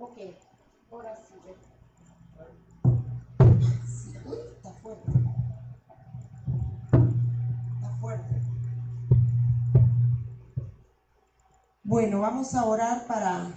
Ok, ahora sí. Sí, uy, está fuerte. Está fuerte. Bueno, vamos a orar para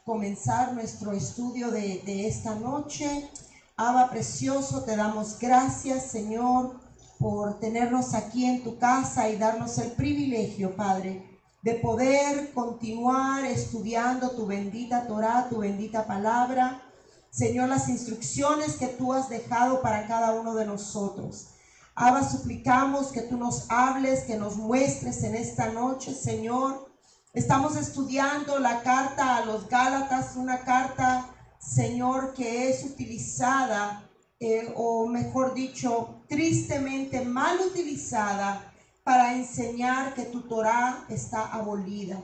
comenzar nuestro estudio de esta noche. Abba precioso, te damos gracias, Señor, por tenernos aquí en tu casa y darnos el privilegio, Padre, de poder continuar estudiando tu bendita Torá, tu bendita palabra. Señor, las instrucciones que tú has dejado para cada uno de nosotros. Abba, suplicamos que tú nos hables, que nos muestres en esta noche, Señor. Estamos estudiando la carta a los Gálatas, una carta, Señor, que es utilizada, o mejor dicho, tristemente mal utilizada para enseñar que tu Torá está abolida,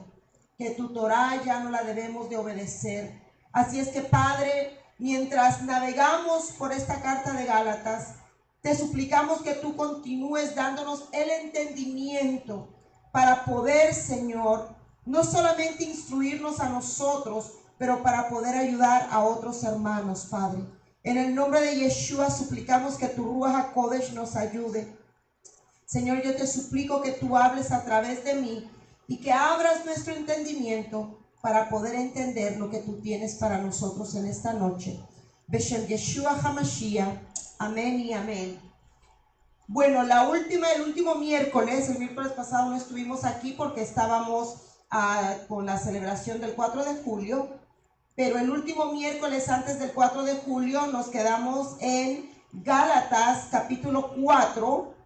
que tu Torá ya no la debemos de obedecer. Así es que, Padre, mientras navegamos por esta carta de Gálatas, te suplicamos que tú continúes dándonos el entendimiento para poder, Señor, no solamente instruirnos a nosotros, pero para poder ayudar a otros hermanos, Padre. En el nombre de Yeshua suplicamos que tu Ruach HaKodesh nos ayude. Señor, yo te suplico que tú hables a través de mí y que abras nuestro entendimiento para poder entender lo que tú tienes para nosotros en esta noche. Beshem Yeshua HaMashiach. Amén y amén. Bueno, el último miércoles, el miércoles pasado no estuvimos aquí porque estábamos con la celebración del 4 de julio, pero el último miércoles antes del 4 de julio nos quedamos en Gálatas capítulo 4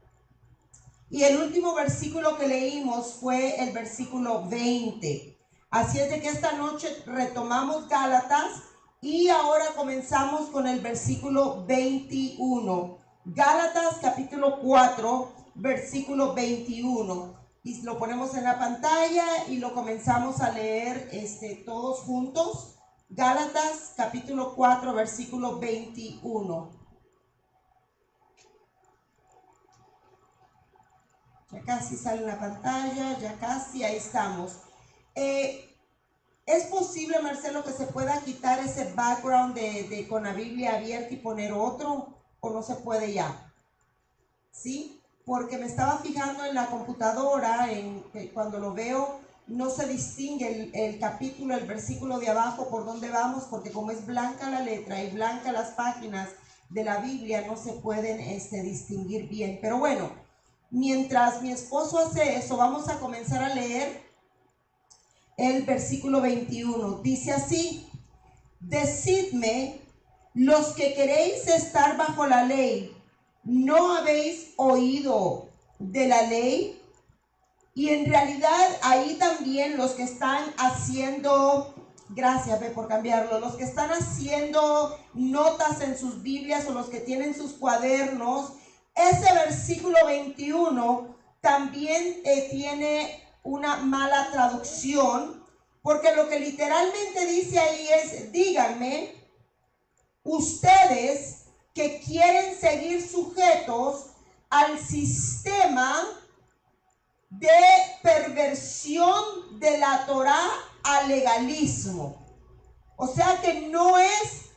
y el último versículo que leímos fue el versículo 20. Así es de que esta noche retomamos Gálatas y ahora comenzamos con el versículo 21. Gálatas capítulo 4, versículo 21. Y lo ponemos en la pantalla y lo comenzamos a leer todos juntos. Gálatas capítulo 4, versículo 21. Ya casi sale en la pantalla, ya casi, ahí estamos. ¿Es posible, Marcelo, que se pueda quitar ese background con la Biblia abierta y poner otro? ¿O no se puede ya? ¿Sí? Porque me estaba fijando en la computadora, cuando lo veo, no se distingue el capítulo, el versículo de abajo por dónde vamos, porque como es blanca la letra y blanca las páginas de la Biblia, no se pueden distinguir bien. Pero bueno, mientras mi esposo hace eso, vamos a comenzar a leer el versículo 21. Dice así: decidme, los que queréis estar bajo la ley, ¿no habéis oído de la ley? Y en realidad ahí también los que están haciendo, gracias por cambiarlo, los que están haciendo notas en sus Biblias o los que tienen sus cuadernos, ese versículo 21 también tiene una mala traducción, porque lo que literalmente dice ahí es: díganme, ustedes que quieren seguir sujetos al sistema de perversión de la Torá al legalismo. O sea que no es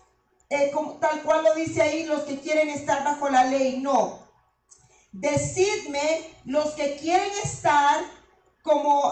tal cual lo dice ahí, los que quieren estar bajo la ley, no. Decidme, los que quieren estar como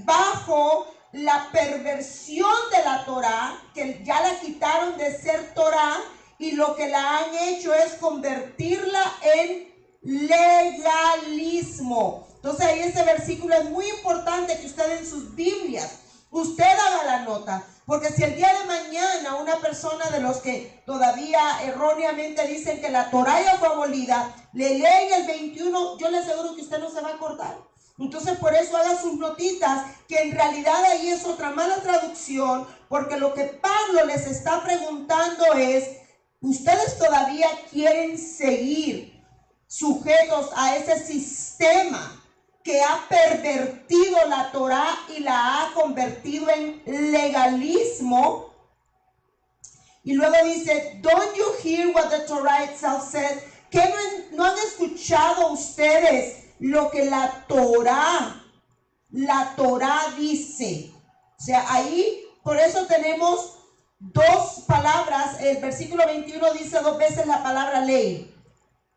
bajo la perversión de la Torá, que ya la quitaron de ser Torá y lo que la han hecho es convertirla en legalismo. Entonces ahí ese versículo es muy importante que usted en sus Biblias, usted haga la nota. Porque si el día de mañana una persona de los que todavía erróneamente dicen que la Torá ya fue abolida, le leen el 21, yo le aseguro que usted no se va a acordar. Entonces por eso haga sus notitas, que en realidad ahí es otra mala traducción, porque lo que Pablo les está preguntando es: ¿ustedes todavía quieren seguir sujetos a ese sistema que ha pervertido la Torá y la ha convertido en legalismo? Y luego dice: don't you hear what the Torah itself says? ¿Que no han escuchado ustedes lo que la Torá dice? O sea, ahí por eso tenemos dos palabras. El versículo 21 dice dos veces la palabra ley.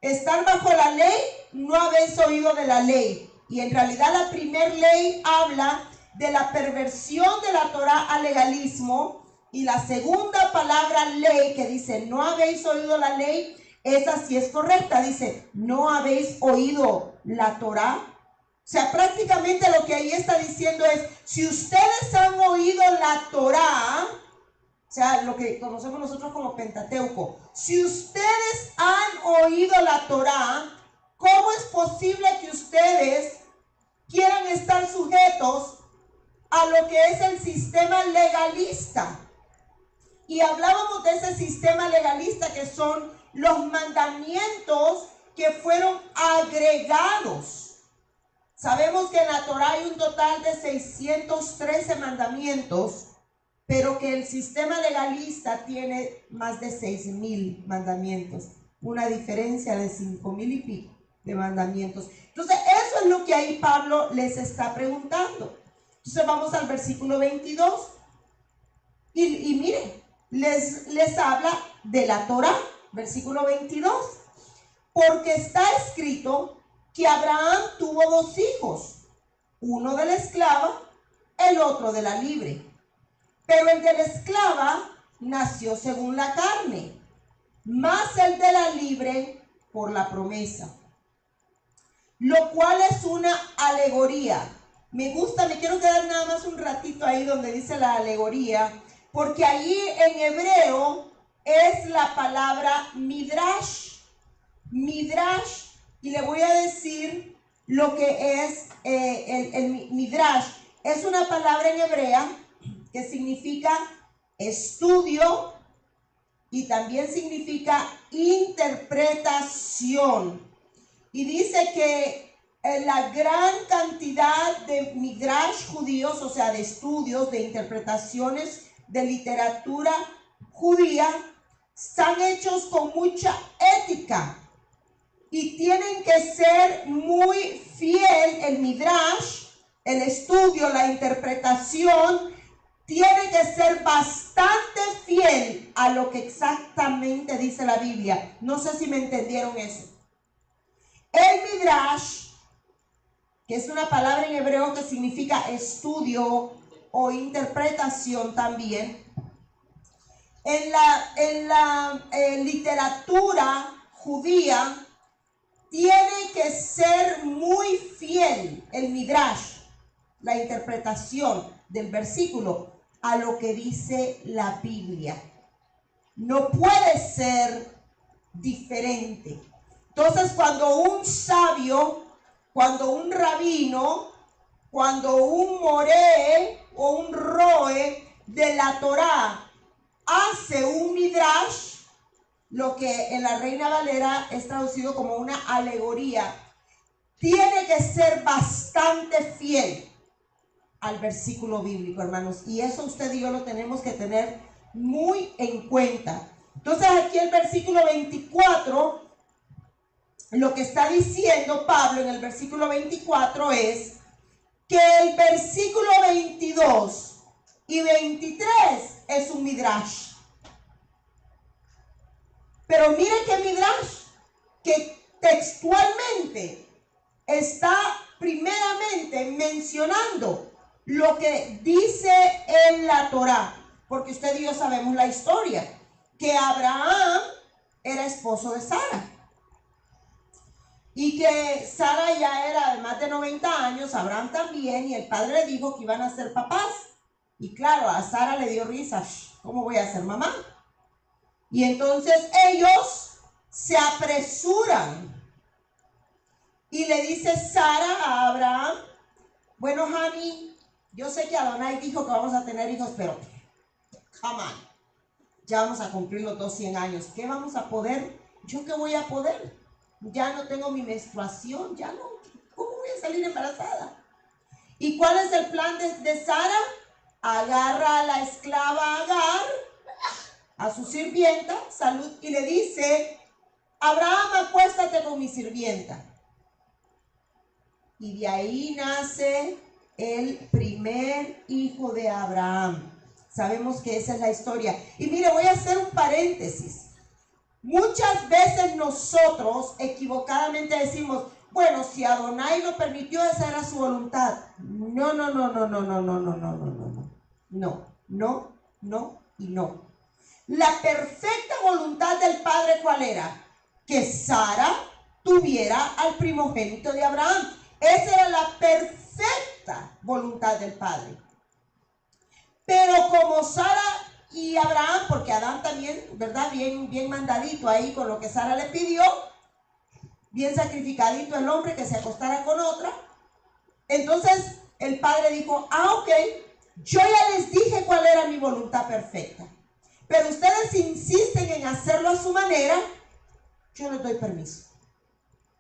Estar bajo la ley, no habéis oído de la ley. Y en realidad la primer ley habla de la perversión de la Torah al legalismo. Y la segunda palabra ley, que dice no habéis oído la ley, esa sí es correcta. Dice no habéis oído la Torah. O sea, prácticamente lo que ahí está diciendo es, si ustedes han oído la Torah, o sea, lo que conocemos nosotros como Pentateuco, si ustedes han oído la Torah, ¿cómo es posible que ustedes quieran estar sujetos a lo que es el sistema legalista? Y hablábamos de ese sistema legalista que son los mandamientos que fueron agregados. Sabemos que en la Torah hay un total de 613 mandamientos, pero que el sistema legalista tiene más de 6,000 mandamientos. Una diferencia de 5,000 y pico de mandamientos. Entonces, eso es lo que ahí Pablo les está preguntando. Entonces, vamos al versículo 22. Y miren, les habla de la Torah, versículo 22. Porque está escrito que Abraham tuvo dos hijos, uno de la esclava, el otro de la libre. Pero el de la esclava nació según la carne, más el de la libre por la promesa. Lo cual es una alegoría. Me quiero quedar nada más un ratito ahí donde dice la alegoría, porque allí en hebreo es la palabra midrash. Midrash, y le voy a decir lo que es el midrash. Es una palabra en hebrea que significa estudio y también significa interpretación. Y dice que la gran cantidad de midrash judíos, o sea, de estudios, de interpretaciones de literatura judía, están hechos con mucha ética. Y tienen que ser muy fiel. El midrash, el estudio, la interpretación, tiene que ser bastante fiel a lo que exactamente dice la Biblia. No sé si me entendieron eso. El midrash, que es una palabra en hebreo que significa estudio o interpretación también, en la literatura judía, tiene que ser muy fiel el midrash, la interpretación del versículo, a lo que dice la Biblia. No puede ser diferente. Entonces, cuando un sabio, cuando un rabino, cuando un moré o un roe de la Torá hace un midrash, lo que en la Reina Valera es traducido como una alegoría, tiene que ser bastante fiel al versículo bíblico, hermanos. Y eso usted y yo lo tenemos que tener muy en cuenta. Entonces aquí el versículo 24, lo que está diciendo Pablo en el versículo 24 es que el versículo 22 y 23 es un midrash. Pero mire que midrash, que textualmente está primeramente mencionando lo que dice en la Torá, porque usted y yo sabemos la historia, que Abraham era esposo de Sara, y que Sara ya era de más de 90 años, Abraham también, y el padre le dijo que iban a ser papás, y claro, a Sara le dio risa, ¿cómo voy a ser mamá? Y entonces ellos se apresuran y le dice Sara a Abraham, bueno, honey, yo sé que Adonai dijo que vamos a tener hijos, pero come on, ya vamos a cumplir los 200 años. ¿Qué vamos a poder? ¿Yo qué voy a poder? Ya no tengo mi menstruación, ya no. ¿Cómo voy a salir embarazada? ¿Y cuál es el plan de Sara? Agarra a la esclava Agar, a su sirvienta, salud, y le dice, Abraham, acuéstate con mi sirvienta. Y de ahí nace el primer hijo de Abraham, Sabemos que esa es la historia. Y mire, voy a hacer un paréntesis. Muchas veces nosotros equivocadamente decimos, bueno, si Adonai lo permitió, esa era su voluntad. No, no, no, no, no, no, no, no, no, no, no, no. No, no, no y no. La perfecta voluntad del Padre, ¿cuál era? Que Sara tuviera al primogénito de Abraham. Esa era la perfecta voluntad del Padre. Pero como Sara y Abraham, porque Adán también, ¿verdad? Bien mandadito ahí con lo que Sara le pidió, bien sacrificadito el hombre que se acostara con otra. Entonces el Padre dijo, ok, yo ya les dije cuál era mi voluntad perfecta, pero ustedes insisten en hacerlo a su manera, yo les doy permiso.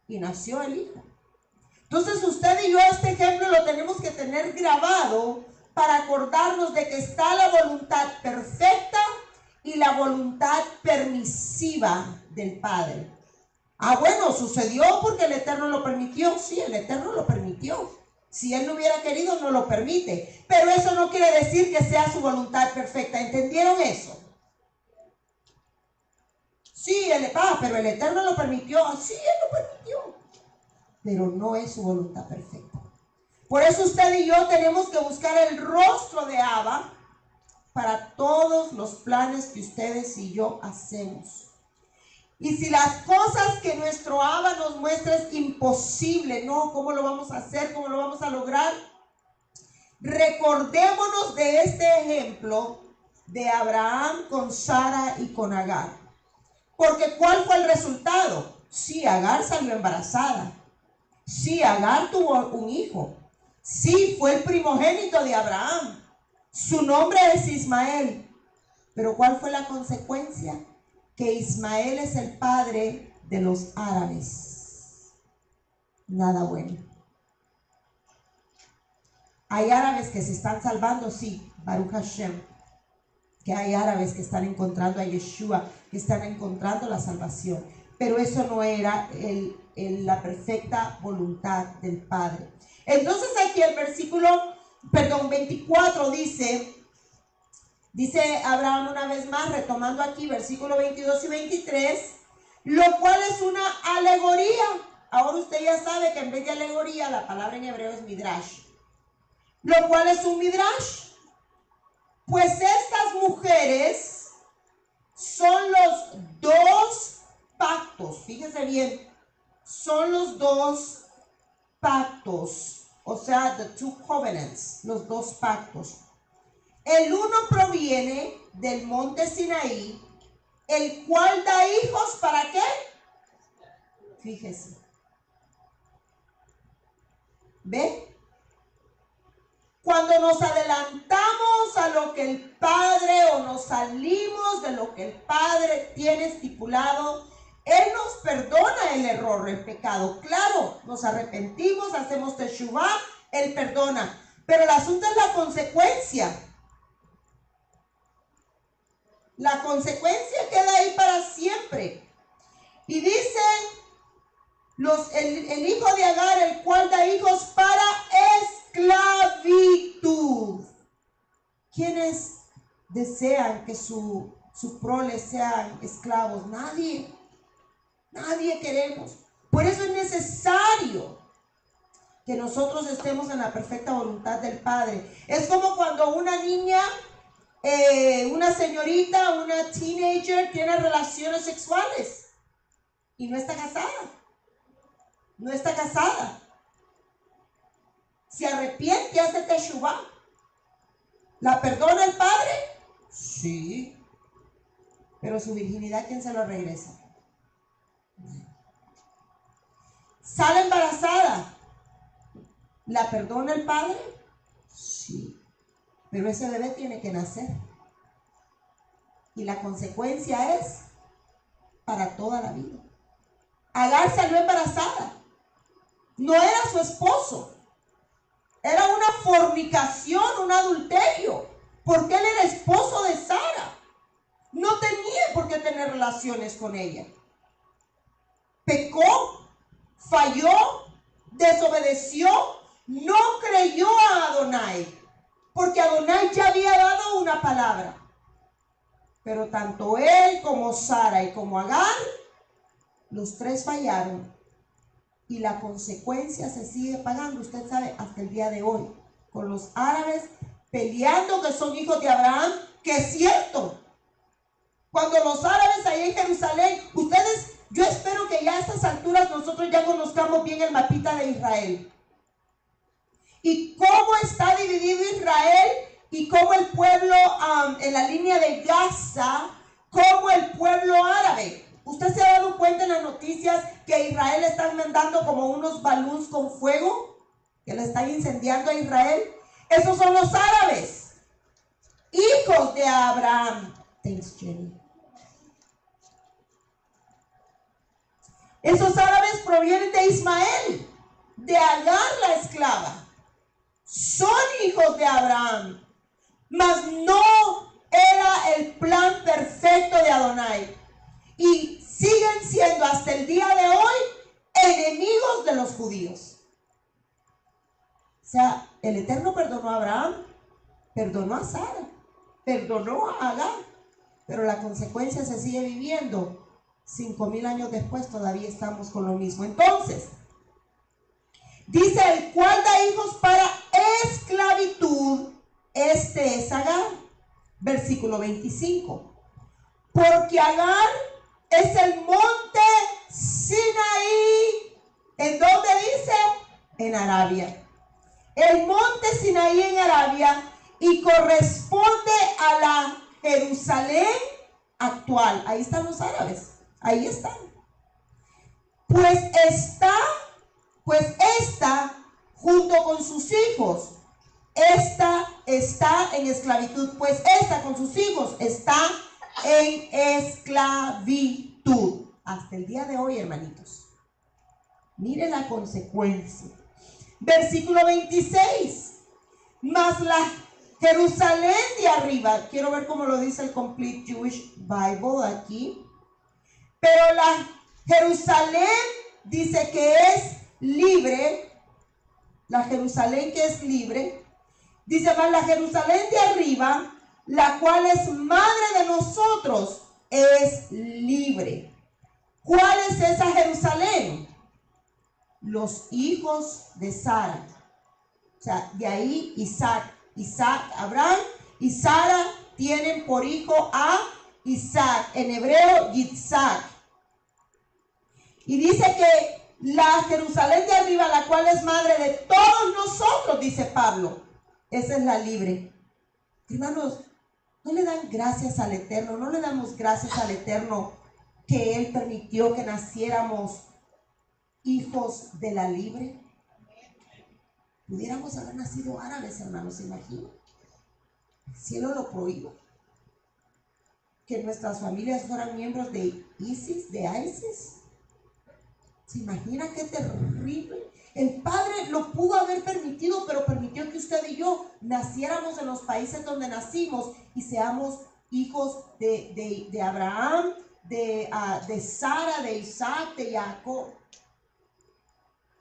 Y nació el hijo. Entonces usted y yo este ejemplo lo tenemos que tener grabado para acordarnos de que está la voluntad perfecta y la voluntad permisiva del Padre. Ah, bueno, sucedió porque el Eterno lo permitió. Sí, el Eterno lo permitió. Si Él no hubiera querido, no lo permite. Pero eso no quiere decir que sea su voluntad perfecta. ¿Entendieron eso? Sí, pero el Eterno lo permitió. Sí, Él lo permitió. Pero no es su voluntad perfecta. Por eso usted y yo tenemos que buscar el rostro de Abba para todos los planes que ustedes y yo hacemos. Y si las cosas que nuestro Abba nos muestra es imposible, no, ¿cómo lo vamos a hacer? ¿Cómo lo vamos a lograr? Recordémonos de este ejemplo de Abraham con Sara y con Agar. Porque ¿cuál fue el resultado? Sí, Agar salió embarazada. Sí, Agar tuvo un hijo. Sí, fue el primogénito de Abraham. Su nombre es Ismael. Pero ¿cuál fue la consecuencia? Que Ismael es el padre de los árabes. Nada bueno. Hay árabes que se están salvando, sí, Baruch Hashem. Que hay árabes que están encontrando a Yeshua, que están encontrando la salvación. Pero eso no era la perfecta voluntad del Padre. Entonces aquí el versículo, 24 dice Abraham una vez más, retomando aquí versículo 22 y 23, lo cual es una alegoría. Ahora usted ya sabe que en vez de alegoría, la palabra en hebreo es midrash. Lo cual es un midrash. Pues estas mujeres son los dos pactos, fíjese bien, son los dos pactos, o sea, the two covenants, los dos pactos. El uno proviene del monte Sinaí, el cual da hijos, ¿para qué? Fíjese. ¿Ve? Cuando nos adelantamos a lo que el Padre o nos salimos de lo que el Padre tiene estipulado, Él nos perdona el error, el pecado. Claro, nos arrepentimos, hacemos teshuvá, Él perdona. Pero el asunto es la consecuencia. La consecuencia queda ahí para siempre. Y dice el hijo de Agar, el cual da hijos para esclavitud. ¿Quiénes desean que su prole sean esclavos? Nadie. Nadie queremos. Por eso es necesario que nosotros estemos en la perfecta voluntad del Padre. Es como cuando una niña, una señorita, una teenager tiene relaciones sexuales y no está casada. No está casada. Se arrepiente, hace teshuvá. ¿La perdona el Padre? Sí. Pero su virginidad, ¿quién se lo regresa? ¿Sale embarazada? ¿La perdona el Padre? Sí. Pero ese bebé tiene que nacer. Y la consecuencia es para toda la vida. Agar salió embarazada. No era su esposo. Era una fornicación, un adulterio. Porque él era esposo de Sara. No tenía por qué tener relaciones con ella. Pecó, falló, desobedeció, no creyó a Adonai. porque Adonai ya había dado una palabra. Pero tanto él como Sara y como Agar, los tres fallaron. Y la consecuencia se sigue pagando, usted sabe, hasta el día de hoy. Con los árabes peleando que son hijos de Abraham, que es cierto. Cuando los árabes ahí en Jerusalén, ustedes, yo espero que ya a estas alturas nosotros ya conozcamos bien el mapita de Israel. Y cómo está dividido Israel y cómo el pueblo en la línea de Gaza, como el pueblo árabe. ¿Usted se ha dado cuenta en las noticias que Israel están mandando como unos baluns con fuego? Que le están incendiando a Israel. Esos son los árabes, hijos de Abraham. Thanks, Jenny. Esos árabes provienen de Ismael, de Agar la esclava. Son hijos de Abraham, mas no era el plan perfecto de Adonai. Y siguen siendo hasta el día de hoy enemigos de los judíos. O sea, el Eterno perdonó a Abraham, perdonó a Sara, perdonó a Agar, pero la consecuencia se sigue viviendo. 5000 años después todavía estamos con lo mismo. Entonces, dice, el cual da hijos para esclavitud, este es Agar. Versículo 25. Porque Agar es el monte Sinaí. ¿En dónde dice? En Arabia. El monte Sinaí en Arabia, y corresponde a la Jerusalén actual. Ahí están los árabes. Ahí están. Pues esta, junto con sus hijos, esta está en esclavitud. Pues esta con sus hijos está en esclavitud. Hasta el día de hoy, hermanitos. Mire la consecuencia. Versículo 26. Mas la Jerusalén de arriba, quiero ver cómo lo dice el Complete Jewish Bible aquí. Pero la Jerusalén dice que es libre. La Jerusalén que es libre. Dice, mas la Jerusalén de arriba, la cual es madre de nosotros, es libre. ¿Cuál es esa Jerusalén? Los hijos de Sara. O sea, de ahí Isaac, Abraham y Sara tienen por hijo a Isaac, en hebreo Yitzhak. Y dice que la Jerusalén de arriba, la cual es madre de todos nosotros, dice Pablo, esa es la libre. Hermanos, no le dan gracias al Eterno, no le damos gracias al Eterno que Él permitió que naciéramos hijos de la libre. Pudiéramos haber nacido árabes, hermanos, ¿se imaginan? El cielo lo prohíbe. Que nuestras familias fueran miembros de ISIS, de ISIS. ¿Se imagina qué terrible? El Padre lo pudo haber permitido, pero permitió que usted y yo naciéramos en los países donde nacimos y seamos hijos de Abraham, de Sara, de Isaac, de Jacob.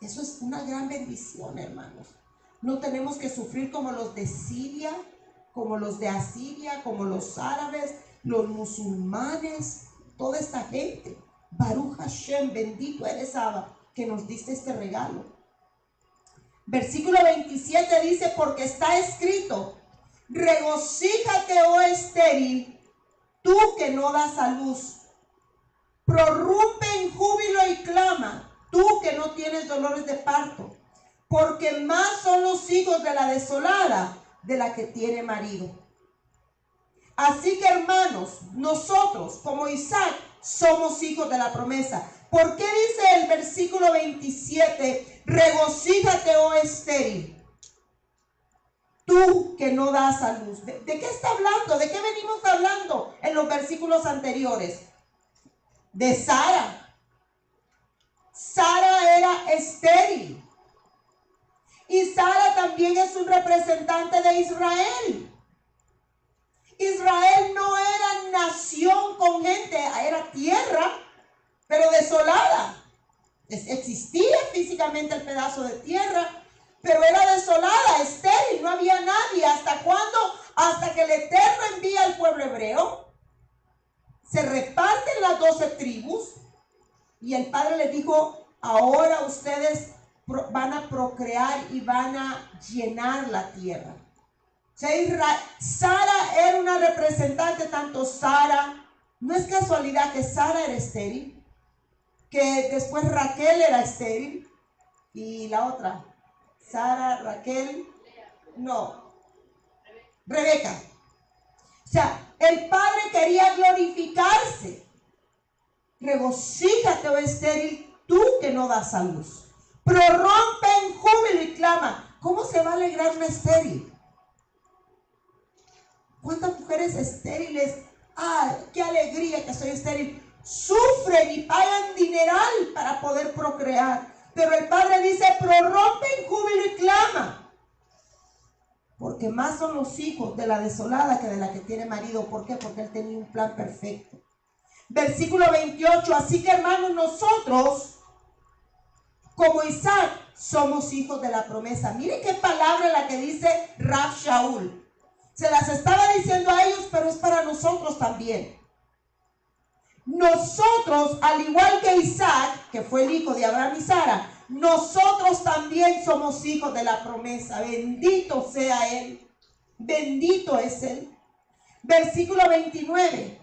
Eso es una gran bendición, hermanos. No tenemos que sufrir como los de Siria, como los de Asiria, como los árabes, los musulmanes, toda esta gente. Baruch Hashem, bendito eres Abba, que nos diste este regalo. Versículo 27 dice, porque está escrito, regocíjate, oh estéril, tú que no das a luz. Prorrumpe en júbilo y clama, tú que no tienes dolores de parto, porque más son los hijos de la desolada de la que tiene marido. Así que, hermanos, nosotros como Isaac somos hijos de la promesa. ¿Por qué dice el versículo 27, regocíjate, oh estéril, tú que no das a luz? ¿De qué está hablando? ¿De qué venimos hablando en los versículos anteriores? De Sara. Sara era estéril. Y Sara también es un representante de Israel. Israel no era nación con gente, era tierra, pero desolada. Existía físicamente el pedazo de tierra, pero era desolada, estéril, no había nadie. ¿Hasta cuándo? Hasta que el Eterno envía al pueblo hebreo. Se reparten las 12 tribus y el Padre les dijo: ahora ustedes van a procrear y van a llenar la tierra. O sea, Sara era una representante, tanto Sara, no es casualidad que Sara era estéril, que después Raquel era estéril, y la otra, Sara, Raquel, no, Rebeca. O sea, el Padre quería glorificarse. Regocíjate, oh estéril, tú que no das a luz. Prorrumpe en júbilo y clama. ¿Cómo se va a alegrar una estéril? ¿Cuántas mujeres estériles? ¡Ah, qué alegría que soy estéril! Sufren y pagan dineral para poder procrear. Pero el Padre dice: prorrumpe en júbilo y clama. Porque más son los hijos de la desolada que de la que tiene marido. ¿Por qué? Porque él tenía un plan perfecto. Versículo 28. Así que, hermanos, nosotros, como Isaac, somos hijos de la promesa. Miren qué palabra la que dice Rav Shaul. Se las estaba diciendo a ellos, pero es para nosotros también. Nosotros, al igual que Isaac, que fue el hijo de Abraham y Sara, nosotros también somos hijos de la promesa. Bendito sea Él. Bendito es Él. Versículo 29.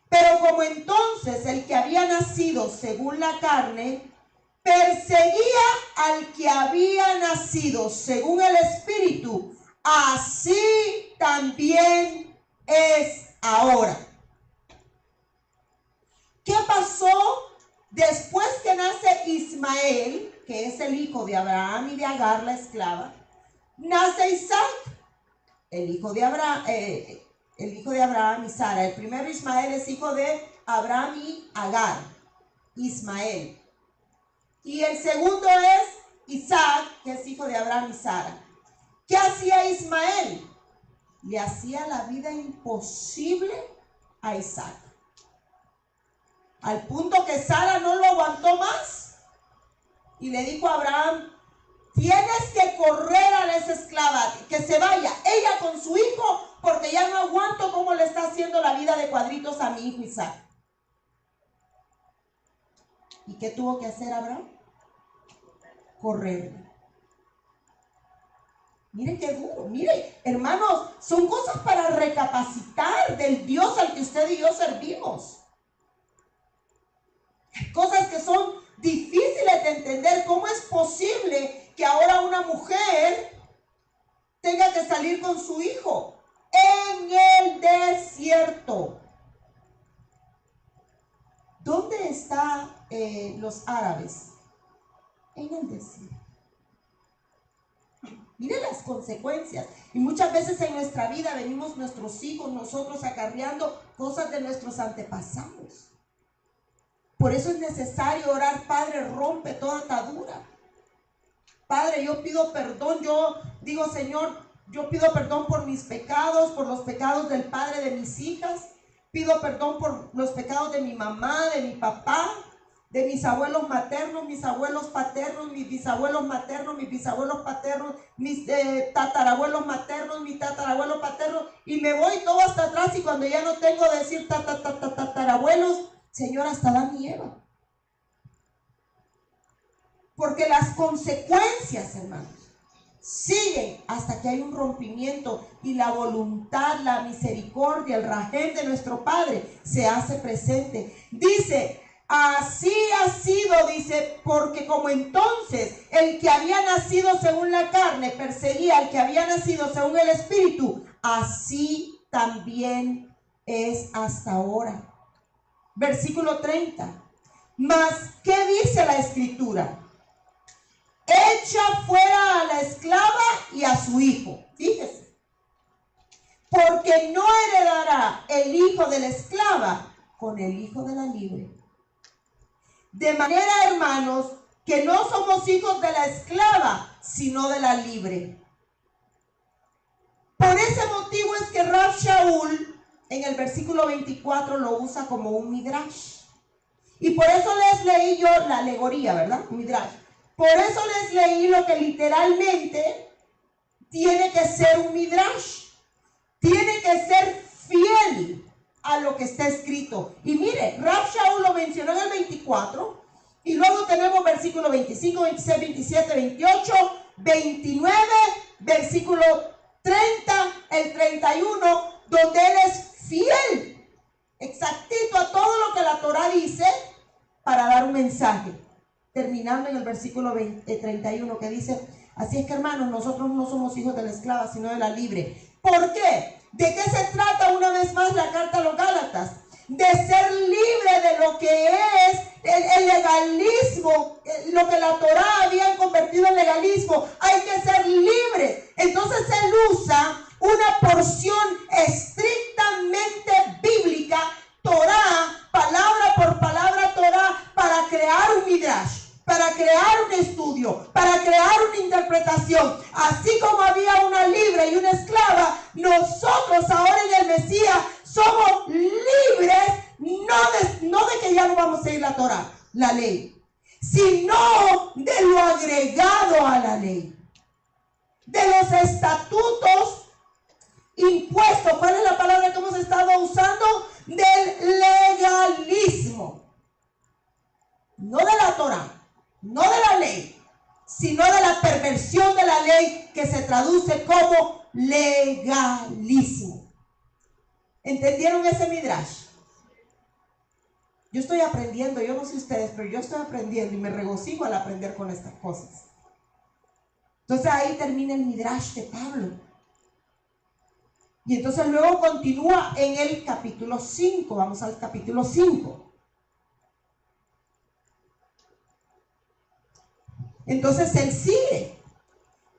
Pero como entonces el que había nacido según la carne perseguía al que había nacido según el Espíritu, así también es ahora. ¿Qué pasó después que nace Ismael, que es el hijo de Abraham y de Agar, la esclava? Nace Isaac, el hijo de Abraham y Sara. El primero, Ismael, es hijo de Abraham y Agar, Ismael. Y el segundo es Isaac, que es hijo de Abraham y Sara. ¿Qué hacía Ismael? Le hacía la vida imposible a Isaac. Al punto que Sara no lo aguantó más y le dijo a Abraham: tienes que correr a esa esclava, que se vaya ella con su hijo, porque ya no aguanto cómo le está haciendo la vida de cuadritos a mi hijo Isaac. ¿Y qué tuvo que hacer Abraham? Correr. Miren qué duro. Miren, hermanos, son cosas para recapacitar del Dios al que usted y yo servimos. Hay cosas que son difíciles de entender. ¿Cómo es posible que ahora una mujer tenga que salir con su hijo en el desierto? ¿Dónde están los árabes? En el desierto. Miren las consecuencias. Y muchas veces en nuestra vida venimos nuestros hijos, nosotros acarreando cosas de nuestros antepasados. Por eso es necesario orar: Padre, rompe toda atadura. Padre, yo pido perdón. Yo digo: Señor, yo pido perdón por mis pecados, por los pecados del padre de mis hijas. Pido perdón por los pecados de mi mamá, de mi papá, de mis abuelos maternos, mis abuelos paternos, mis bisabuelos maternos, mis bisabuelos paternos, mis tatarabuelos maternos, mis tatarabuelos paternos, y me voy todo hasta atrás, y cuando ya no tengo de decir tatarabuelos, Señor, hasta Adán y Eva. Porque las consecuencias, hermanos, siguen hasta que hay un rompimiento y la voluntad, la misericordia, el rajem de nuestro Padre se hace presente. Dice: así ha sido, dice, porque como entonces el que había nacido según la carne perseguía al que había nacido según el Espíritu, así también es hasta ahora. Versículo 30. Mas, ¿qué dice la Escritura? Echa fuera a la esclava y a su hijo. Fíjese. Porque no heredará el hijo de la esclava con el hijo de la libre. De manera, hermanos, que no somos hijos de la esclava, sino de la libre. Por ese motivo es que Rav Shaul en el versículo 24 lo usa como un midrash. Y por eso les leí yo la alegoría, ¿verdad? Midrash. Por eso les leí lo que literalmente tiene que ser un midrash. Tiene que ser fiel a lo que está escrito. Y mire, Rav Shaul lo mencionó en el 24. Y luego tenemos versículo 25, 26, 27, 28, 29, versículo 30, el 31, donde él es fiel, exactito a todo lo que la Torah dice para dar un mensaje. Terminando en el versículo 31 que dice: así es que, hermanos, nosotros no somos hijos de la esclava, sino de la libre. ¿Por qué? ¿De qué se trata una vez más la carta a los Gálatas? De ser libre de lo que es el legalismo, lo que la Torah había convertido en legalismo. Hay que ser libre. Entonces él usa una porción estrictamente bíblica, Torah, palabra por palabra Torah, para crear un midrash, para crear un estudio, para crear una interpretación. Así como había una libre y una esclava, nosotros ahora en el Mesías somos libres, no de que ya no vamos a seguir la Torah, la ley, sino de lo agregado a la ley, de los estatutos impuestos. ¿Cuál es la palabra que hemos estado usando? Del legalismo, no de la Torah, no de la ley, sino de la perversión de la ley, que se traduce como legalismo. ¿Entendieron ese midrash? Yo estoy aprendiendo, yo no sé ustedes, pero yo estoy aprendiendo y me regocijo al aprender con estas cosas. Entonces ahí termina el midrash de Pablo. Y entonces luego continúa en el capítulo 5. Vamos al capítulo 5. Entonces él sigue.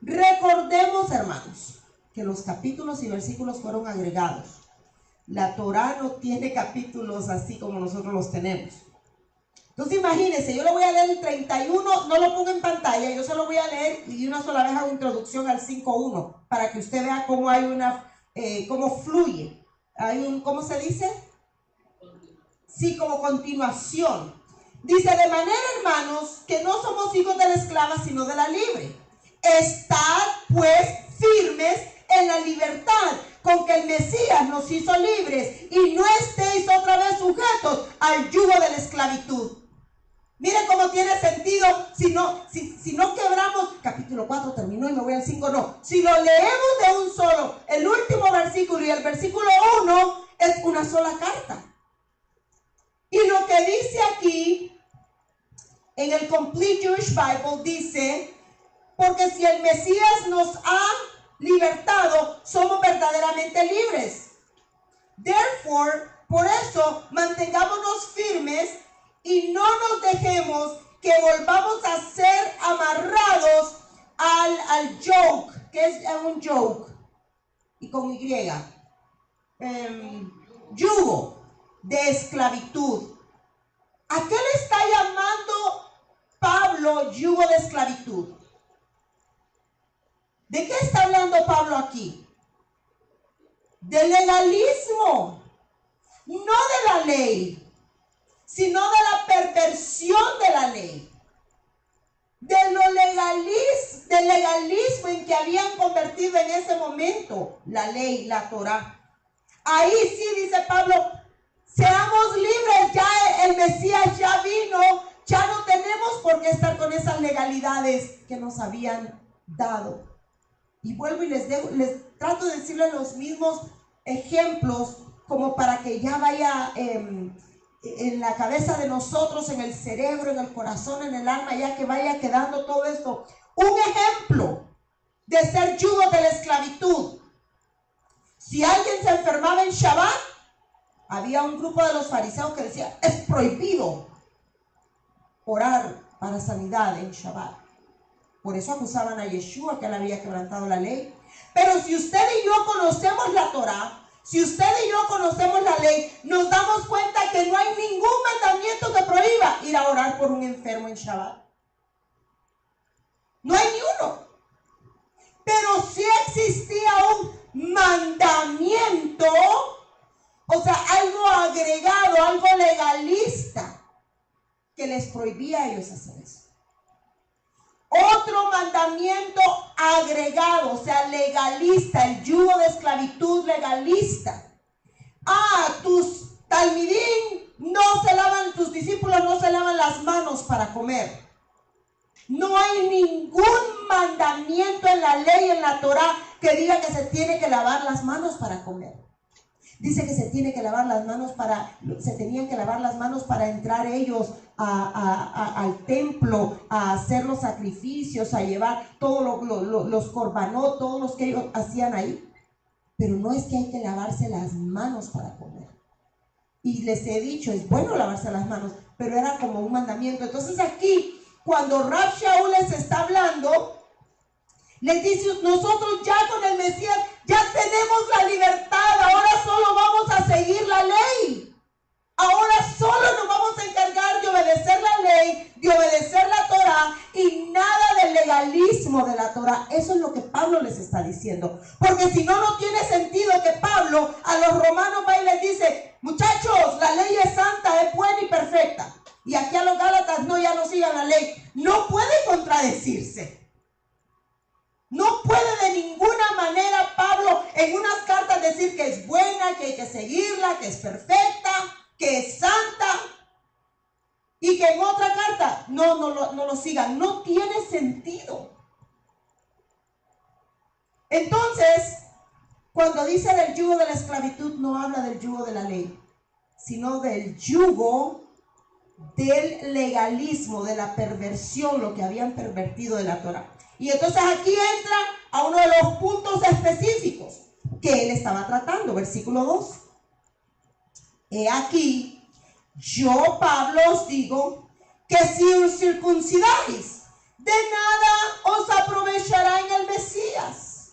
Recordemos, hermanos, que los capítulos y versículos fueron agregados. La Torah no tiene capítulos así como nosotros los tenemos. Entonces imagínense, yo le voy a leer el 31, no lo pongo en pantalla, yo se lo voy a leer y de una sola vez hago introducción al 5.1 para que usted vea cómo hay cómo fluye. Hay un, ¿cómo se dice? Sí, como continuación. Dice: de manera, hermanos, que no somos hijos de la esclava, sino de la libre. Estad, pues, firmes en la libertad con que el Mesías nos hizo libres, y no estéis otra vez sujetos al yugo de la esclavitud. Miren cómo tiene sentido si no quebramos. Capítulo 4 terminó y me voy al 5, no. Si lo leemos de un solo, el último versículo y el versículo 1 es una sola carta. Y lo que dice aquí en el Complete Jewish Bible dice: porque si el Mesías nos ha libertado, somos verdaderamente libres. Therefore, por eso, mantengámonos firmes y no nos dejemos que volvamos a ser amarrados al yoke, que es un yoke, y con Y, yugo de esclavitud. ¿A qué le está llamando Pablo yugo de esclavitud? ¿De qué está hablando Pablo aquí? De legalismo, no de la ley, sino de la perversión de la ley, del legalismo en que habían convertido en ese momento la ley, la Torah. Ahí sí dice Pablo: seamos libres, ya el Mesías ya vino, ya no tenemos por qué estar con esas legalidades que nos habían dado. Y vuelvo y les trato de decirles los mismos ejemplos, como para que ya vaya en la cabeza de nosotros, en el cerebro, en el corazón, en el alma, ya que vaya quedando todo esto. Un ejemplo de ser yugo de la esclavitud: si alguien se enfermaba en Shabbat, había un grupo de los fariseos que decía: es prohibido orar para sanidad en Shabbat. Por eso acusaban a Yeshua, que él había quebrantado la ley. Pero si usted y yo conocemos la Torah, si usted y yo conocemos la ley, nos damos cuenta que no hay ningún mandamiento que prohíba ir a orar por un enfermo en Shabbat. No hay ni uno. Pero sí existía un mandamiento, o sea, algo agregado, algo legalista, que les prohibía a ellos hacer eso. otro mandamiento agregado, o sea, legalista, el yugo de esclavitud legalista. Tus talmidín no se lavan, tus discípulos no se lavan las manos para comer. No hay ningún mandamiento en la ley, en la Torá, que diga que se tiene que lavar las manos para comer. Dice que se tiene que lavar las manos se tenían que lavar las manos para entrar ellos al templo, a hacer los sacrificios, a llevar todos los korbanot, todos los que ellos hacían ahí. Pero no es que hay que lavarse las manos para comer. Y les he dicho, es bueno lavarse las manos, pero era como un mandamiento. Entonces aquí, cuando Rab Shaul les está hablando, les dice, nosotros ya con el Mesías ya tenemos la libertad, ahora solo vamos a seguir la ley. Ahora solo nos vamos a encargar de obedecer la ley, de obedecer la Torá y nada del legalismo de la Torá. Eso es lo que Pablo les está diciendo. Porque si no, no tiene sentido que Pablo a los romanos va y les dice, muchachos, la ley es santa, es buena y perfecta. Y aquí a los gálatas, no, ya no sigan la ley. No puede contradecirse. No puede de ninguna manera Pablo en unas cartas decir que es buena, que hay que seguirla, que es perfecta, que es santa, y que en otra carta no lo sigan. No tiene sentido. Entonces, cuando dice del yugo de la esclavitud, no habla del yugo de la ley, sino del yugo del legalismo, de la perversión, lo que habían pervertido de la Torá. Y entonces aquí entra a uno de los puntos específicos que él estaba tratando, versículo 2. He aquí, yo, Pablo, os digo que si os circuncidáis, de nada os aprovechará en el Mesías.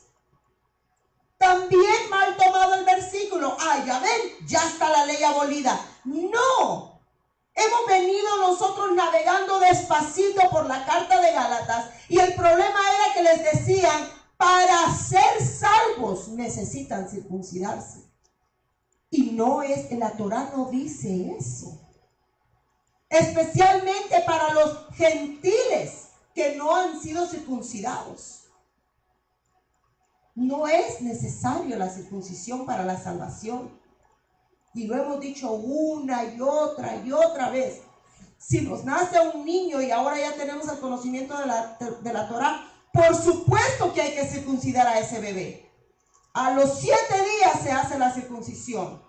También mal tomado el versículo. Ya ven, ya está la ley abolida. No. Hemos venido nosotros navegando despacito por la carta de Gálatas y el problema era que les decían, para ser salvos necesitan circuncidarse. Y no es, la Torá no dice eso. Especialmente para los gentiles que no han sido circuncidados. No es necesario la circuncisión para la salvación. Y lo hemos dicho una y otra vez. Si nos nace un niño y ahora ya tenemos el conocimiento de la Torá, por supuesto que hay que circuncidar a ese bebé. A los 7 días se hace la circuncisión.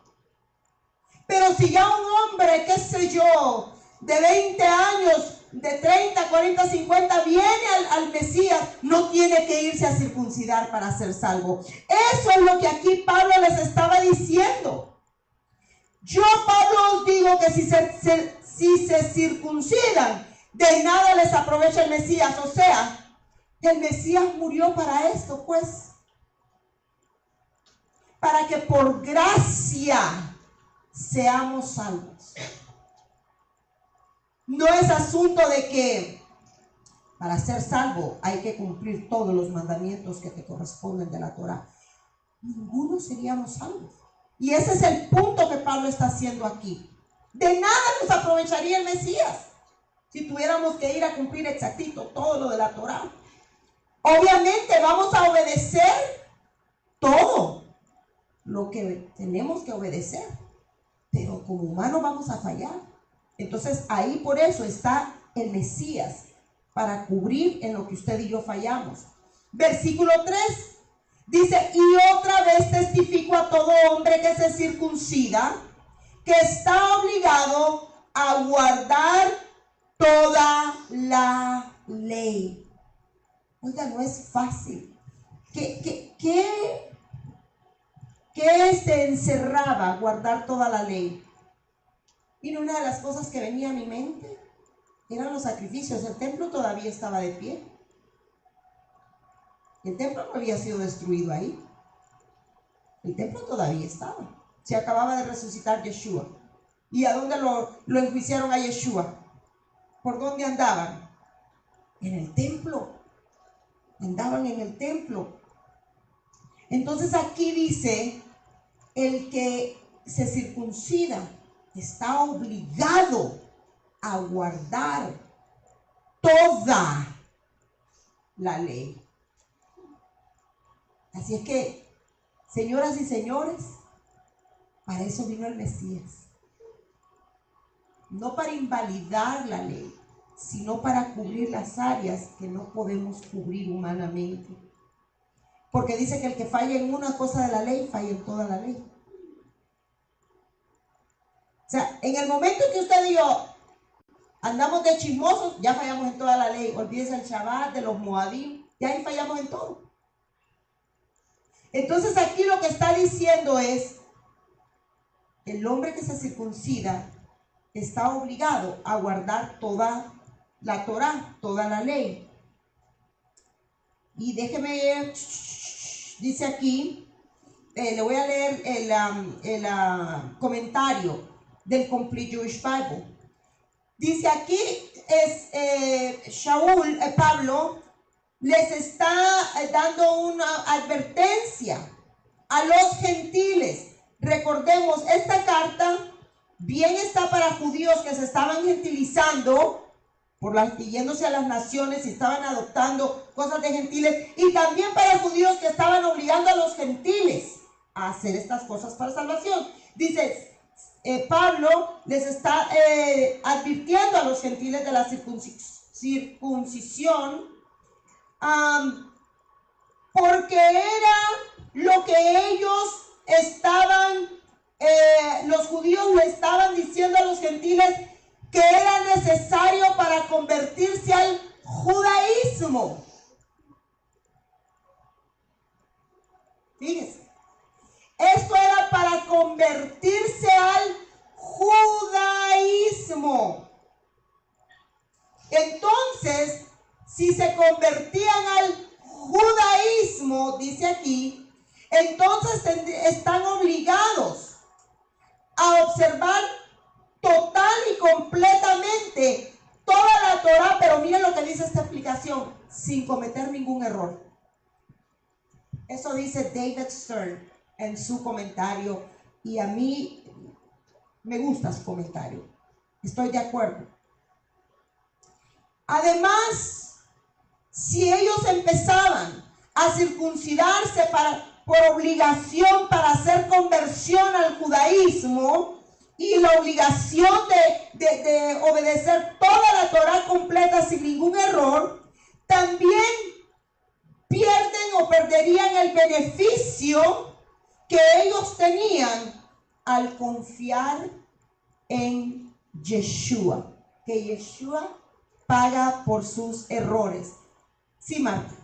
Pero si ya un hombre, qué sé yo, de 20 años, de 30, 40, 50, viene al Mesías, no tiene que irse a circuncidar para ser salvo. Eso es lo que aquí Pablo les estaba diciendo. Yo, Pablo, os digo que si se circuncidan, de nada les aprovecha el Mesías. O sea, el Mesías murió para esto, pues. Para que por gracia seamos salvos. No es asunto de que para ser salvo hay que cumplir todos los mandamientos que te corresponden de la Torá. Ninguno seríamos salvos. Y ese es el punto que Pablo está haciendo aquí. De nada nos aprovecharía el Mesías si tuviéramos que ir a cumplir exactito todo lo de la Torá. Obviamente vamos a obedecer todo lo que tenemos que obedecer, pero como humanos vamos a fallar. Entonces ahí por eso está el Mesías, para cubrir en lo que usted y yo fallamos. Versículo 3. Dice, y otra vez testifico a todo hombre que se circuncida, que está obligado a guardar toda la ley. Oiga, no es fácil. ¿Qué se encerraba guardar toda la ley? Y una de las cosas que venía a mi mente eran los sacrificios. El templo todavía estaba de pie. El templo no había sido destruido ahí. El templo todavía estaba. Se acababa de resucitar Yeshua. ¿Y a dónde lo enjuiciaron a Yeshua? ¿Por dónde andaban? En el templo. Andaban en el templo. Entonces aquí dice, el que se circuncida está obligado a guardar toda la ley. Así es que, señoras y señores, para eso vino el Mesías. No para invalidar la ley, sino para cubrir las áreas que no podemos cubrir humanamente. Porque dice que el que falla en una cosa de la ley, falla en toda la ley. O sea, en el momento que usted dijo, andamos de chismosos, ya fallamos en toda la ley. Olvídese el Shabbat, de los Moadim, ya ahí fallamos en todo. Entonces aquí lo que está diciendo es, el hombre que se circuncida está obligado a guardar toda la Torá, toda la ley. Y déjeme, dice aquí, le voy a leer el comentario del Complete Jewish Bible. Dice aquí, Pablo, les está dando una advertencia a los gentiles. Recordemos, esta carta bien está para judíos que se estaban gentilizando, yéndose a las naciones y estaban adoptando cosas de gentiles, y también para judíos que estaban obligando a los gentiles a hacer estas cosas para salvación. Dice, Pablo les está advirtiendo a los gentiles de la circuncisión, porque era lo que ellos estaban, los judíos le estaban diciendo a los gentiles que era necesario para convertirse al judaísmo. Fíjense, esto era para convertirse al judaísmo. Entonces, si se convertían al judaísmo, dice aquí, entonces están obligados a observar total y completamente toda la Torá, pero miren lo que dice esta explicación, sin cometer ningún error. Eso dice David Stern en su comentario, y a mí me gusta su comentario. Estoy de acuerdo. Además, si ellos empezaban a circuncidarse por obligación para hacer conversión al judaísmo, y la obligación de obedecer toda la Torá completa sin ningún error, también pierden o perderían el beneficio que ellos tenían al confiar en Yeshua, que Yeshua paga por sus errores. Sí, Marta.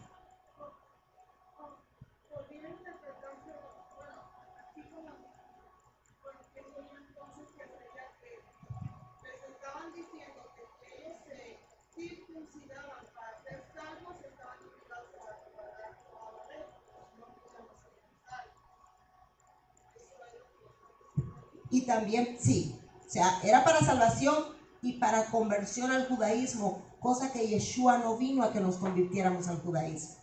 Y también, sí, o sea, era para salvación y para conversión al judaísmo, cosa que Yeshua no vino a que nos convirtiéramos al judaísmo.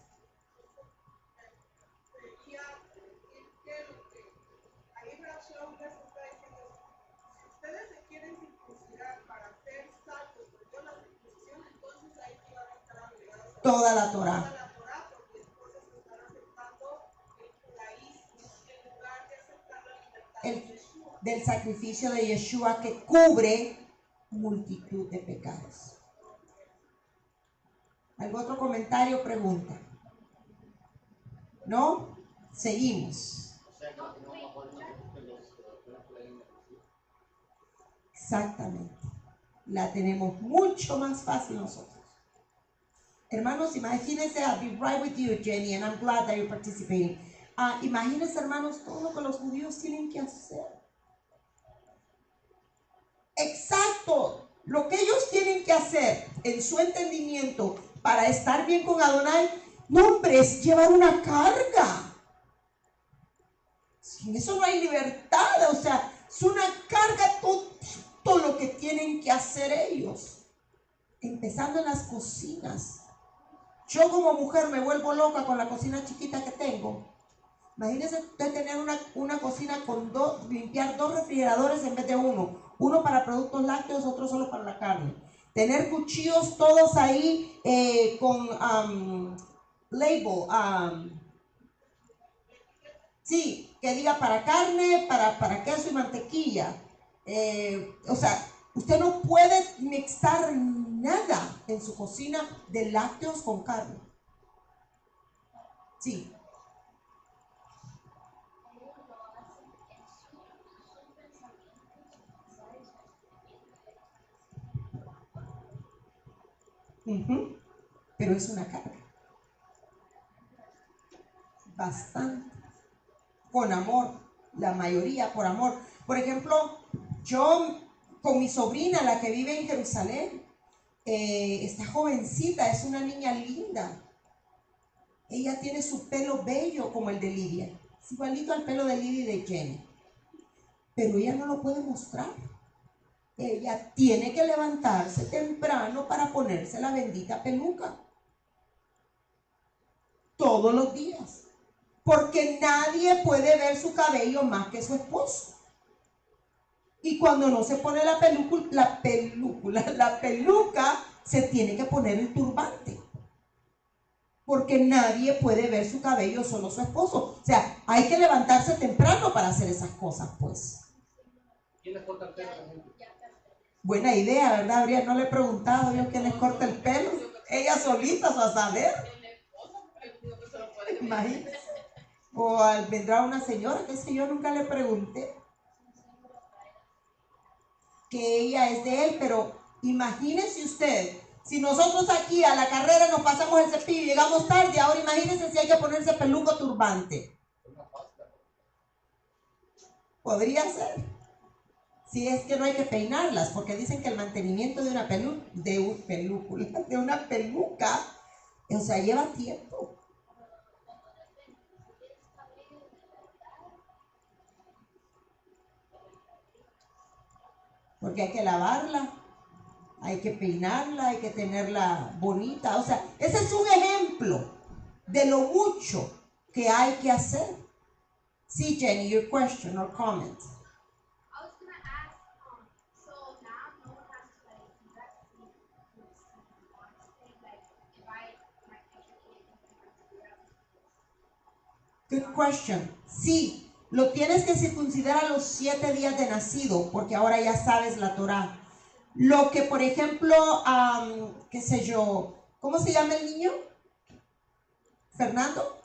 Toda la Torá. Del sacrificio de Yeshua que cubre multitud de pecados. ¿Algún otro comentario o pregunta? ¿No? Seguimos. Exactamente. La tenemos mucho más fácil nosotros. Hermanos, imagínense, I'll be right with you, Jenny, and I'm glad that you're participating. Imagínense, hermanos, todo lo que los judíos tienen que hacer. Exacto, lo que ellos tienen que hacer en su entendimiento para estar bien con Adonai, no, hombre, es llevar una carga. Sin eso no hay libertad, o sea, es una carga todo lo que tienen que hacer ellos. Empezando en las cocinas. Yo como mujer me vuelvo loca con la cocina chiquita que tengo. Imagínense usted tener una cocina con limpiar 2 refrigeradores en vez de uno. Uno para productos lácteos, otro solo para la carne. Tener cuchillos todos ahí con label, sí, que diga para carne, para queso y mantequilla. O sea, usted no puede mixar nada en su cocina de lácteos con carne. Sí. Pero es una carga. Bastante. Con amor. La mayoría por amor. Por ejemplo, yo con mi sobrina, la que vive en Jerusalén, está jovencita, es una niña linda. Ella tiene su pelo bello como el de Lidia. Es igualito al pelo de Lidia y de Jenny. Pero ella no lo puede mostrar. Ella tiene que levantarse temprano para ponerse la bendita peluca. Todos los días. Porque nadie puede ver su cabello más que su esposo. Y cuando no se pone la peluca, se tiene que poner el turbante. Porque nadie puede ver su cabello, solo su esposo. O sea, hay que levantarse temprano para hacer esas cosas, pues. ¿Quién les corta el pelo? Buena idea, ¿verdad? No le he preguntado yo quién les corta el pelo. Ella solita, a saber. Imagínese. O vendrá una señora, que sé yo, nunca le pregunté. Que ella es de él, pero imagínese usted, si nosotros aquí a la carrera nos pasamos el cepillo y llegamos tarde, ahora imagínense si hay que ponerse peluco turbante. Podría ser. Si es que no hay que peinarlas, porque dicen que el mantenimiento de una peluca, o sea, lleva tiempo. Porque hay que lavarla, hay que peinarla, hay que tenerla bonita. O sea, ese es un ejemplo de lo mucho que hay que hacer. Sí, Jenny, your question or comment. Good question. Sí, lo tienes que circuncidar a los 7 días de nacido, porque ahora ya sabes la Torah. Lo que, por ejemplo, qué sé yo, ¿cómo se llama el niño? ¿Fernando?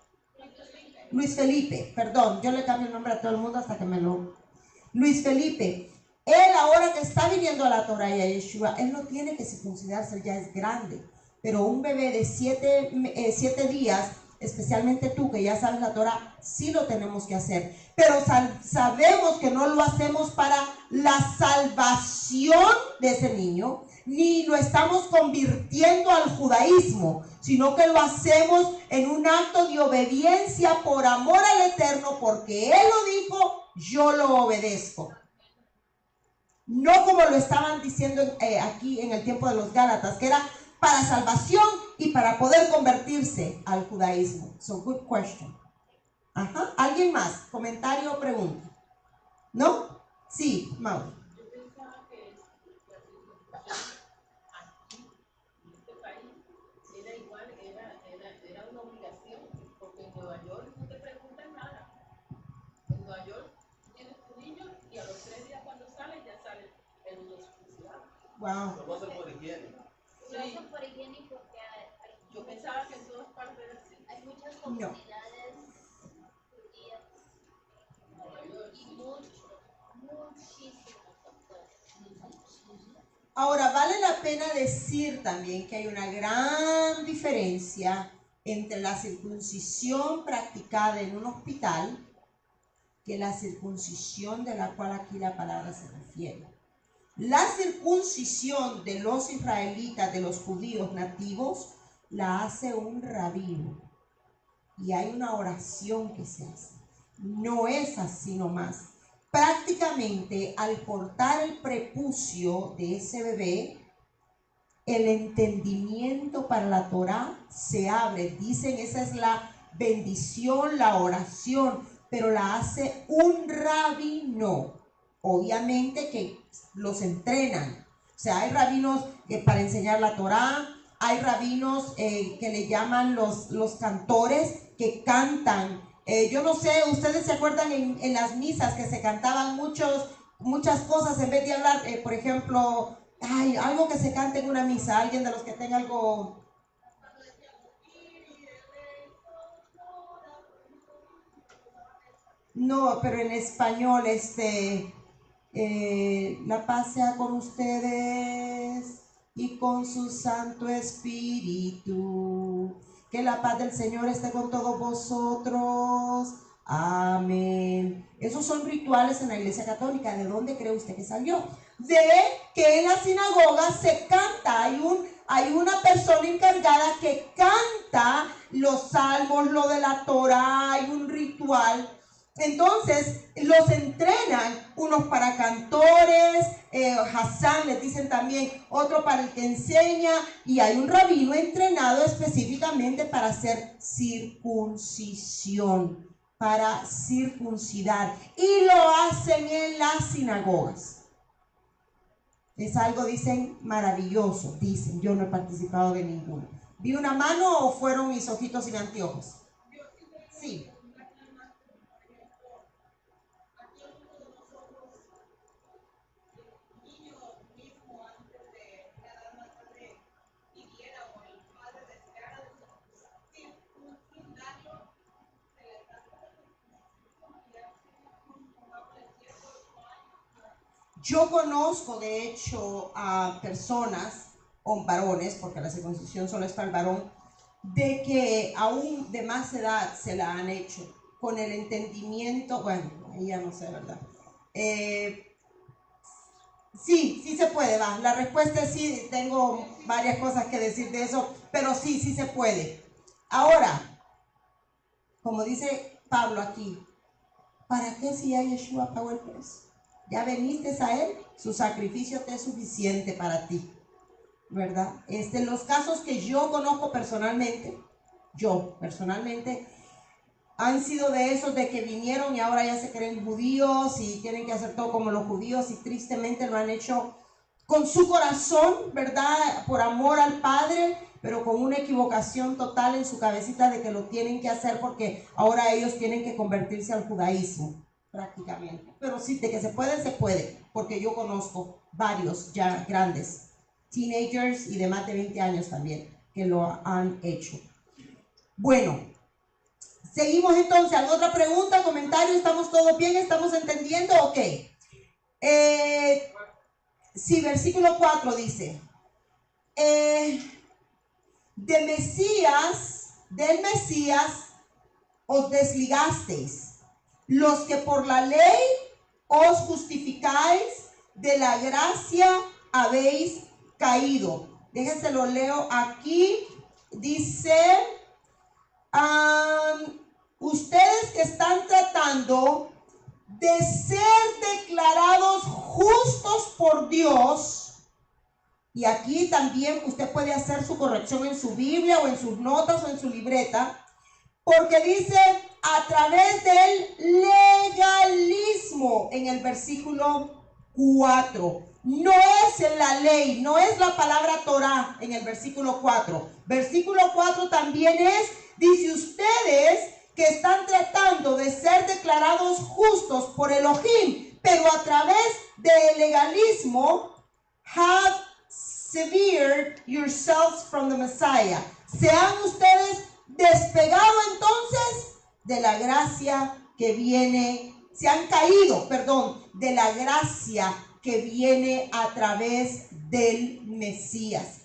Luis Felipe, perdón, yo le cambio el nombre a todo el mundo hasta que me lo... Luis Felipe, él ahora que está viniendo a la Torah y a Yeshua, él no tiene que circuncidarse, él ya es grande. Pero un bebé de 7 días, especialmente tú que ya sabes la Torah, sí lo tenemos que hacer. Pero sabemos que no lo hacemos para la salvación de ese niño, ni lo estamos convirtiendo al judaísmo, sino que lo hacemos en un acto de obediencia por amor al Eterno, porque Él lo dijo, yo lo obedezco. No como lo estaban diciendo aquí en el tiempo de los Gálatas, que era para salvación y para poder convertirse al judaísmo. So, good question. Ajá. ¿Alguien más? ¿Comentario o pregunta? ¿No? Sí, Mau. Yo pensaba que aquí, en este país, era igual, era una obligación, porque en Nueva York no te preguntan nada. En Nueva York tienes tu niño y a los 3 días cuando sale, ya sale el niño circuncidado. Wow. Lo hacen por higiene. Lo hacen por higiene porque yo pensaba que en todas partes era así. hay muchas comunidades judías y muchísimos factores. Ahora, vale la pena decir también que hay una gran diferencia entre la circuncisión practicada en un hospital que la circuncisión de la cual aquí la palabra se refiere. La circuncisión de los israelitas, de los judíos nativos, la hace un rabino y hay una oración que se hace. No es así nomás. Prácticamente al cortar el prepucio de ese bebé, el entendimiento para la Torah se abre. Dicen, esa es la bendición, la oración, pero la hace un rabino. Obviamente que los entrenan, O sea, hay rabinos para enseñar la Torá, hay rabinos que le llaman los cantores, que cantan. Yo no sé, ustedes se acuerdan en las misas que se cantaban muchas cosas en vez de hablar, por ejemplo, algo que se canta en una misa, alguien de los que tenga algo. No, pero en español, la paz sea con ustedes y con su Santo Espíritu. Que la paz del Señor esté con todos vosotros. Amén. Esos son rituales en la Iglesia Católica. ¿De dónde cree usted que salió? De que en la sinagoga se canta. Hay una persona encargada que canta los salmos, lo de la Torá, hay un ritual. Entonces los entrenan, unos para cantores, Hassan les dicen también, otro para el que enseña, y hay un rabino entrenado específicamente para hacer circuncisión, para circuncidar, y lo hacen en las sinagogas. Es algo, dicen, maravilloso, dicen, yo no he participado de ninguno. ¿Vi una mano o fueron mis ojitos sin anteojos? Sí. Yo conozco, de hecho, a personas, o varones, porque la circuncisión solo es para el varón, de que aún de más edad se la han hecho, con el entendimiento, bueno, ahí ya no sé, ¿verdad? Sí se puede, va. La respuesta es sí, tengo varias cosas que decir de eso, pero sí se puede. Ahora, como dice Pablo aquí, ¿para qué si ya Yeshua pagó el precio? Ya veniste a Él, su sacrificio te es suficiente para ti, ¿verdad? Los casos que yo conozco personalmente, han sido de esos de que vinieron y ahora ya se creen judíos y tienen que hacer todo como los judíos, y tristemente lo han hecho con su corazón, ¿verdad? Por amor al Padre, pero con una equivocación total en su cabecita de que lo tienen que hacer porque ahora ellos tienen que convertirse al judaísmo, prácticamente. Pero sí, de que se puede, porque yo conozco varios ya grandes, teenagers y de más de 20 años también, que lo han hecho. Bueno, seguimos entonces. ¿Alguna otra pregunta, comentario? ¿Estamos todos bien? ¿Estamos entendiendo? Ok. Sí, versículo 4 dice, del Mesías os desligasteis, los que por la ley os justificáis, de la gracia habéis caído. Déjense lo leo aquí. Dice, ustedes que están tratando de ser declarados justos por Dios. Y aquí también usted puede hacer su corrección en su Biblia o en sus notas o en su libreta, porque dice a través del legalismo en el versículo 4. No es en la ley, no es la palabra Torah en el versículo 4. Versículo 4 también dice, ustedes que están tratando de ser declarados justos por Elohim, pero a través del legalismo, have severed yourselves from the Messiah. Se han ustedes despegado entonces de la gracia que viene, se han caído, de la gracia que viene a través del Mesías.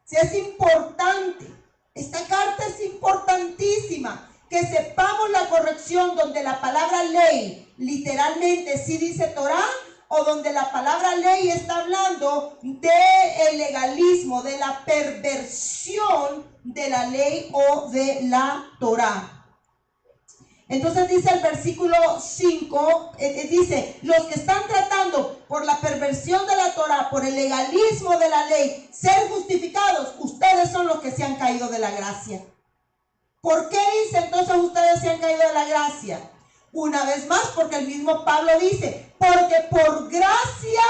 Si es importante, esta carta es importantísima, que sepamos la corrección donde la palabra ley literalmente sí dice Torah, o donde la palabra ley está hablando del legalismo, de la perversión de la ley o de la Torah. Entonces dice el versículo 5, dice, los que están tratando por la perversión de la Torah, por el legalismo de la ley, ser justificados, ustedes son los que se han caído de la gracia. ¿Por qué dice entonces ustedes se han caído de la gracia? Una vez más, porque el mismo Pablo dice, porque por gracia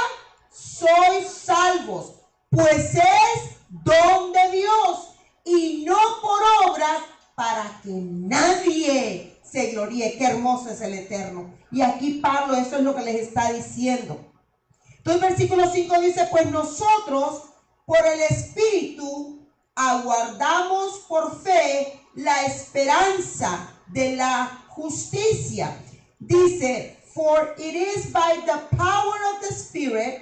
sois salvos pues es don de Dios y no por obras para que nadie se gloríe. Qué hermoso es el Eterno. Y aquí Pablo, eso es lo que les está diciendo. Entonces versículo 5 dice, pues nosotros por el Espíritu aguardamos por fe la esperanza de la justicia. Dice, for it is by the power of the Spirit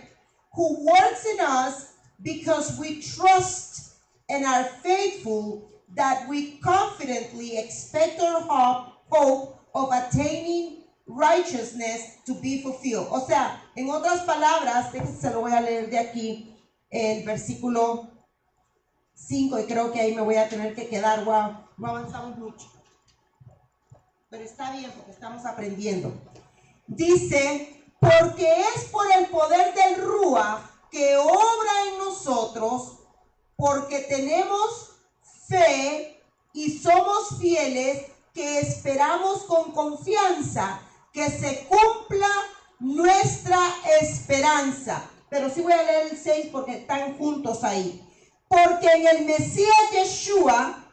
who works in us, because we trust and are faithful, that we confidently expect our hope of attaining righteousness to be fulfilled. O sea, en otras palabras, se lo voy a leer de aquí, el versículo 5, y creo que ahí me voy a tener que quedar. Wow, no avanzamos mucho, pero está bien porque estamos aprendiendo. Dice, porque es por el poder del Ruach que obra en nosotros, porque tenemos fe y somos fieles, que esperamos con confianza que se cumpla nuestra esperanza. Pero sí voy a leer el 6 porque están juntos ahí. Porque en el Mesías Yeshua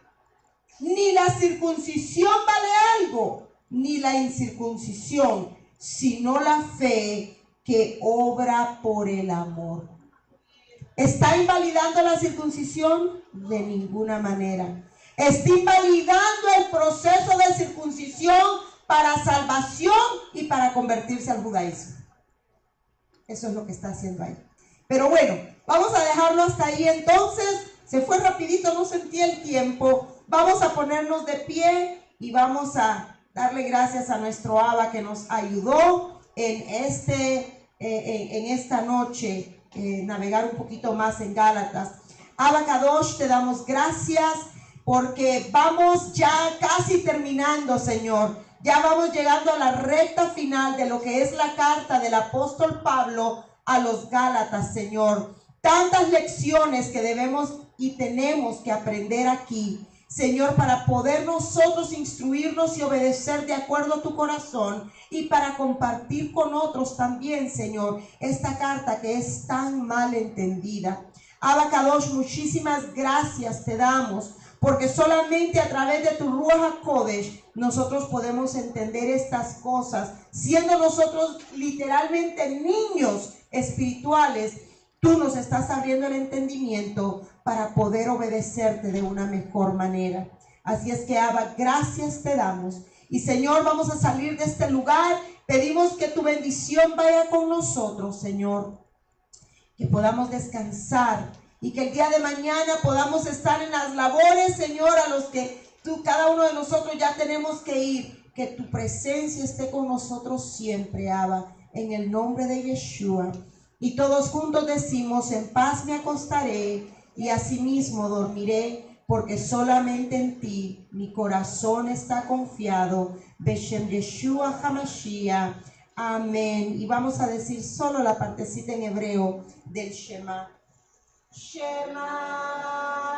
ni la circuncisión vale algo, ni la incircuncisión, sino la fe que obra por el amor. ¿Está invalidando la circuncisión? De ninguna manera. Está invalidando el proceso de circuncisión para salvación y para convertirse al judaísmo. Eso es lo que está haciendo ahí. Pero bueno, vamos a dejarlo hasta ahí entonces. Se fue rapidito, no sentí el tiempo. Vamos a ponernos de pie y vamos a darle gracias a nuestro Abba que nos ayudó en esta noche navegar un poquito más en Gálatas. Abba Kadosh, te damos gracias porque vamos ya casi terminando, Señor. Ya vamos llegando a la recta final de lo que es la carta del apóstol Pablo a los Gálatas, Señor. Tantas lecciones que debemos y tenemos que aprender aquí, Señor, para poder nosotros instruirnos y obedecer de acuerdo a tu corazón y para compartir con otros también, Señor, esta carta que es tan mal entendida. Abba Kadosh, muchísimas gracias te damos, porque solamente a través de tu Ruach HaKodesh nosotros podemos entender estas cosas, siendo nosotros literalmente niños espirituales. Tú nos estás abriendo el entendimiento para poder obedecerte de una mejor manera. Así es que, Abba, gracias te damos. Y, Señor, vamos a salir de este lugar. Pedimos que tu bendición vaya con nosotros, Señor. Que podamos descansar y que el día de mañana podamos estar en las labores, Señor, a los que cada uno de nosotros ya tenemos que ir. Que tu presencia esté con nosotros siempre, Abba, en el nombre de Yeshua. Y todos juntos decimos, en paz me acostaré y asimismo dormiré, porque solamente en ti mi corazón está confiado. Beshem Yeshua HaMashiach. Amén. Y vamos a decir solo la partecita en hebreo del Shema. Shema